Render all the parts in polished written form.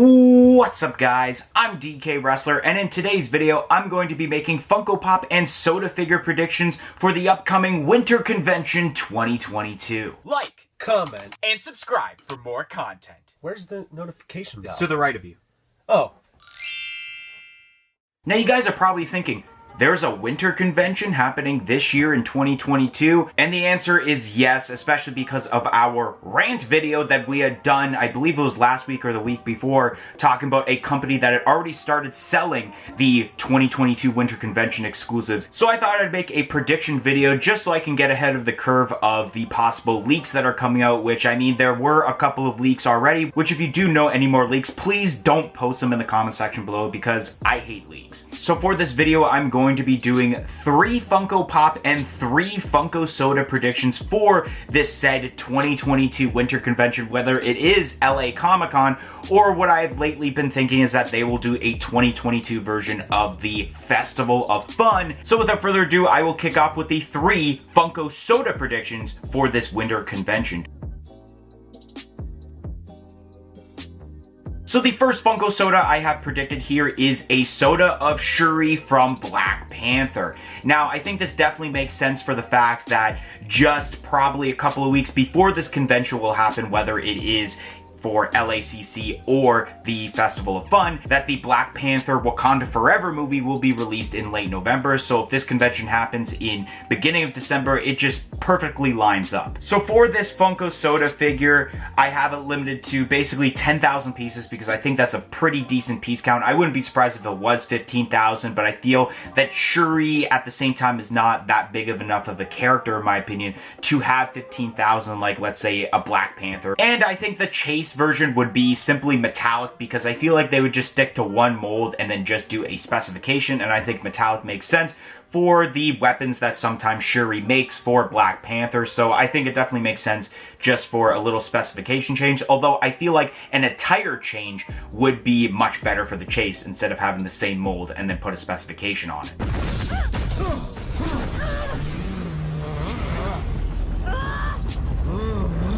What's up guys, I'm DK Wrestler, and in today's video I'm going to be making Funko Pop and soda figure predictions for the upcoming Winter Convention 2022. Like, comment, and subscribe for more content. Where's the notification bell? It's to the right of you. Oh. Now you guys are probably thinking, there's a winter convention happening this year in 2022? And the answer is yes, especially because of our rant video that we had done, I believe it was last week or the week before, talking about a company that had already started selling the 2022 winter convention exclusives. So I thought I'd make a prediction video just so I can get ahead of the curve of the possible leaks that are coming out, which, I mean, there were a couple of leaks already, which if you do know any more leaks, please don't post them in the comment section below because I hate leaks. So for this video, I'm going to be doing 3 Funko Pop and 3 Funko Soda predictions for this said 2022 winter convention, whether it is LA Comic-Con or what I've lately been thinking is that they will do a 2022 version of the Festival of Fun. So without further ado, I will kick off with the 3 Funko Soda predictions for this winter convention. So the first Funko Soda I have predicted here is a soda of Shuri from Black Panther. Now, I think this definitely makes sense for the fact that just probably a couple of weeks before this convention will happen, whether it is for LACC or the Festival of Fun, that the Black Panther Wakanda Forever movie will be released in late November. So if this convention happens in beginning of December, it just perfectly lines up. So for this Funko Soda figure, I have it limited to basically 10,000 pieces because I think that's a pretty decent piece count. I wouldn't be surprised if it was 15,000, but I feel that Shuri at the same time is not that big of enough of a character, in my opinion, to have 15,000 like, let's say, a Black Panther. And I think the Chase version would be simply metallic because I feel like they would just stick to one mold and then just do a specification, and I think metallic makes sense for the weapons that sometimes Shuri makes for Black Panther. So I think it definitely makes sense just for a little specification change, although I feel like an attire change would be much better for the Chase instead of having the same mold and then put a specification on it.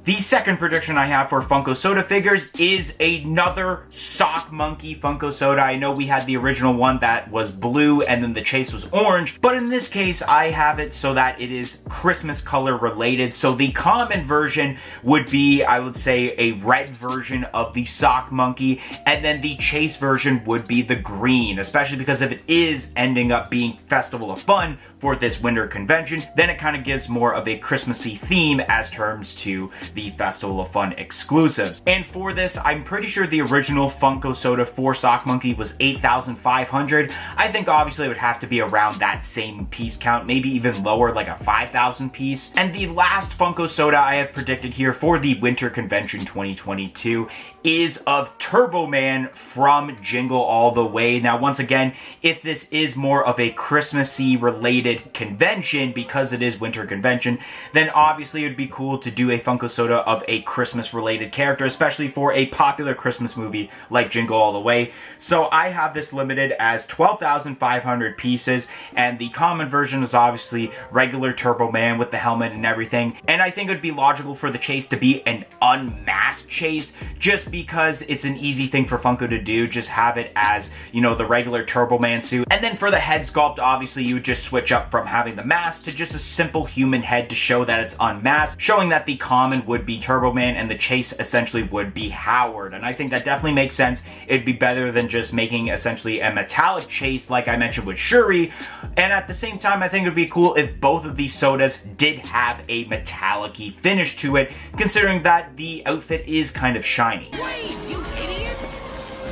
The second prediction I have for Funko Soda figures is another Sock Monkey Funko Soda. I know we had the original one that was blue and then the Chase was orange, but in this case I have it so that it is Christmas color related. So the common version would be, I would say, a red version of the Sock Monkey, and then the Chase version would be the green, especially because if it is ending up being Festival of Fun for this winter convention, then it kind of gives more of a Christmassy theme as terms to the Festival of Fun exclusives. And for this, I'm pretty sure the original Funko Soda for Sock Monkey was 8,500. I think obviously it would have to be around that same piece count, maybe even lower, like a 5,000 piece. And the last Funko Soda I have predicted here for the Winter Convention 2022 is of Turbo Man from Jingle All the Way. Now, once again, if this is more of a Christmassy related convention, because it is Winter Convention, then obviously it would be cool to do a Funko Soda of a Christmas related character, especially for a popular Christmas movie like Jingle All the Way. So I have this limited as 12,500 pieces, and the common version is obviously regular Turbo Man with the helmet and everything. And I think it would be logical for the Chase to be an unmasked Chase, just because it's an easy thing for Funko to do. Just have it as, you know, the regular Turbo Man suit. And then for the head sculpt, obviously you would just switch up from having the mask to just a simple human head to show that it's unmasked, showing that the common would be Turbo Man and the Chase essentially would be Howard. And I think that definitely makes sense. It'd be better than just making essentially a metallic Chase like I mentioned with Shuri. And at the same time, I think it'd be cool if both of these sodas did have a metallic-y finish to it, considering that the outfit is kind of shiny. Wait, you idiot!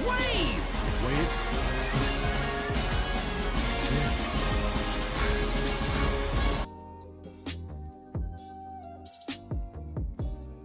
Wait! Wait. Yes.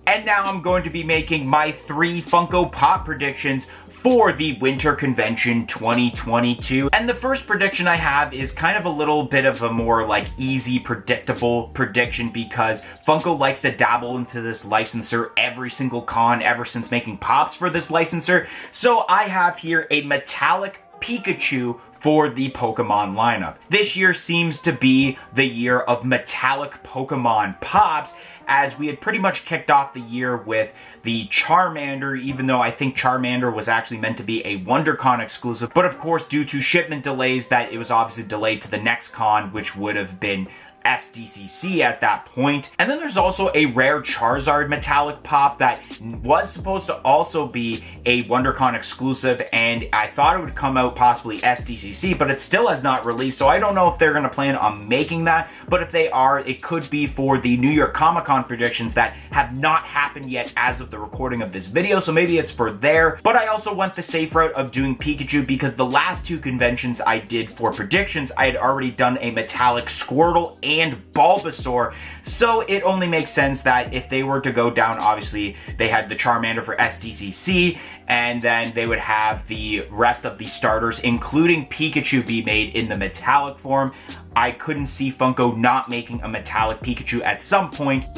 And now I'm going to be making my 3 Funko Pop predictions for the Winter Convention 2022. And the first prediction I have is kind of a little bit of a more like easy, predictable prediction because Funko likes to dabble into this licensor every single con ever since making Pops for this licensor. So I have here a metallic Pikachu for the Pokemon lineup. This year seems to be the year of metallic Pokemon pops, as we had pretty much kicked off the year with the Charmander, even though I think Charmander was actually meant to be a WonderCon exclusive, but of course due to shipment delays that it was obviously delayed to the next con, which would have been SDCC at that point. And then there's also a rare Charizard metallic pop that was supposed to also be a WonderCon exclusive, and I thought it would come out possibly SDCC, but it still has not released, so I don't know if they're going to plan on making that, but if they are, it could be for the New York Comic Con predictions that have not happened yet as of the recording of this video, so maybe it's for there. But I also went the safe route of doing Pikachu because the last two conventions I did for predictions, I had already done a metallic Squirtle and Bulbasaur, so it only makes sense that if they were to go down, obviously they had the Charmander for SDCC, and then they would have the rest of the starters, including Pikachu, be made in the metallic form. I couldn't see Funko not making a metallic Pikachu at some point.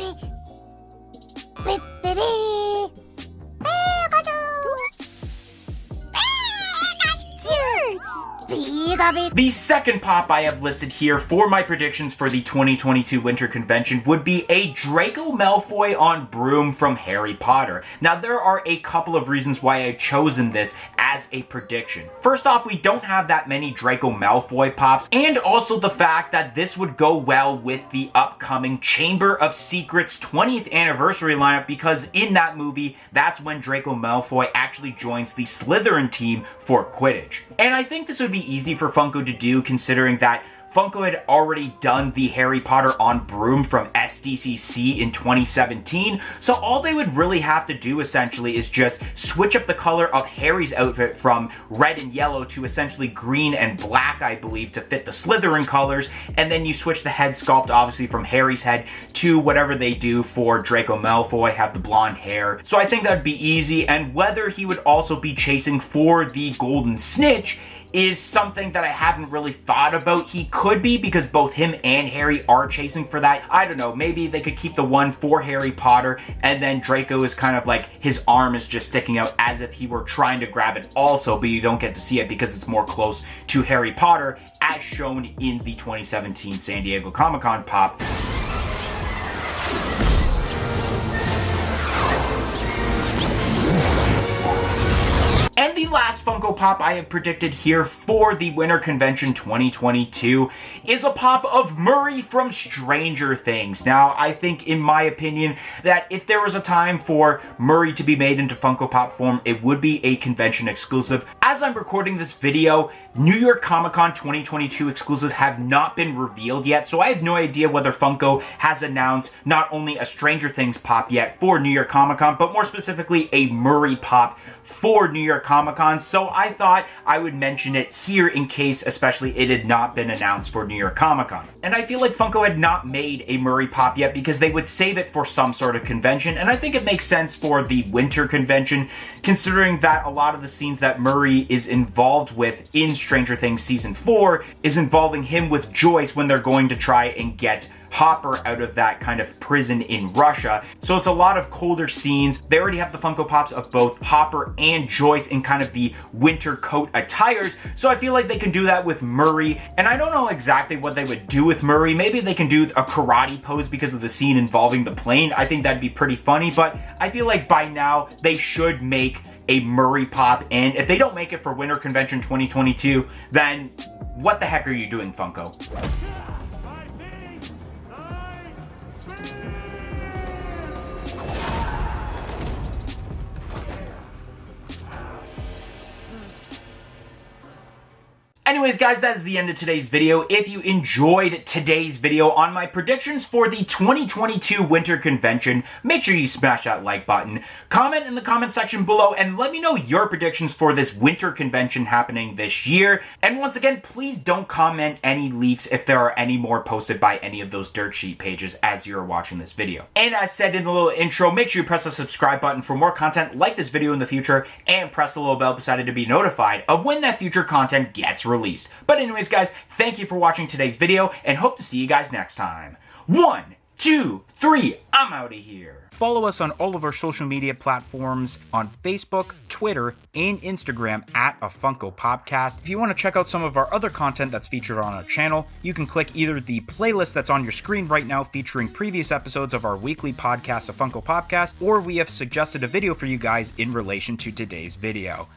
The second pop I have listed here for my predictions for the 2022 Winter Convention would be a Draco Malfoy on Broom from Harry Potter. Now, there are a couple of reasons why I've chosen this as a prediction. First off, we don't have that many Draco Malfoy pops, and also the fact that this would go well with the upcoming Chamber of Secrets 20th anniversary lineup, because in that movie, that's when Draco Malfoy actually joins the Slytherin team for Quidditch. And I think this would be easy for Funko to do, considering that Funko had already done the Harry Potter on Broom from SDCC in 2017, so all they would really have to do essentially is just switch up the color of Harry's outfit from red and yellow to essentially green and black, I believe, to fit the Slytherin colors, and then you switch the head sculpt, obviously, from Harry's head to whatever they do for Draco Malfoy, have the blonde hair. So I think that would be easy, and whether he would also be chasing for the Golden Snitch is something that I haven't really thought about. He could be, because both him and Harry are chasing for that. I don't know, maybe they could keep the one for Harry Potter, and then Draco is kind of like, his arm is just sticking out as if he were trying to grab it also, but you don't get to see it because it's more close to Harry Potter, as shown in the 2017 San Diego Comic-Con pop. And the last Funko Pop I have predicted here for the Winter Convention 2022 is a pop of Murray from Stranger Things. Now, I think, in my opinion, that if there was a time for Murray to be made into Funko Pop form, it would be a convention exclusive. As I'm recording this video, New York Comic Con 2022 exclusives have not been revealed yet, so I have no idea whether Funko has announced not only a Stranger Things pop yet for New York Comic Con, but more specifically a Murray pop for New York Comic Con, so I thought I would mention it here in case, especially, it had not been announced for New York Comic Con. And I feel like Funko had not made a Murray pop yet because they would save it for some sort of convention, and I think it makes sense for the Winter Convention, considering that a lot of the scenes that Murray is involved with in Stranger Things Season 4 is involving him with Joyce when they're going to try and get Hopper out of that kind of prison in Russia. So it's a lot of colder scenes. They already have the Funko Pops of both Hopper and Joyce in kind of the winter coat attires, so I feel like they can do that with Murray. And I don't know exactly what they would do with Murray. Maybe they can do a karate pose because of the scene involving the plane. I think that'd be pretty funny, but I feel like by now they should make a Murray pop, and if they don't make it for Winter Convention 2022, then what the heck are you doing, Funko? Anyways, guys, that is the end of today's video. If you enjoyed today's video on my predictions for the 2022 Winter Convention, make sure you smash that like button, comment in the comment section below, and let me know your predictions for this Winter Convention happening this year. And once again, please don't comment any leaks if there are any more posted by any of those dirt sheet pages as you're watching this video. And as said in the little intro, make sure you press the subscribe button for more content like this video in the future, and press the little bell beside it to be notified of when that future content gets released. But anyways, guys, thank you for watching today's video, and hope to see you guys next time. 1, 2, 3, I'm out of here. Follow us on all of our social media platforms on Facebook, Twitter, and Instagram at A Funko Popcast. If you want to check out some of our other content that's featured on our channel, you can click either the playlist that's on your screen right now featuring previous episodes of our weekly podcast, A Funko Popcast, or we have suggested a video for you guys in relation to today's video.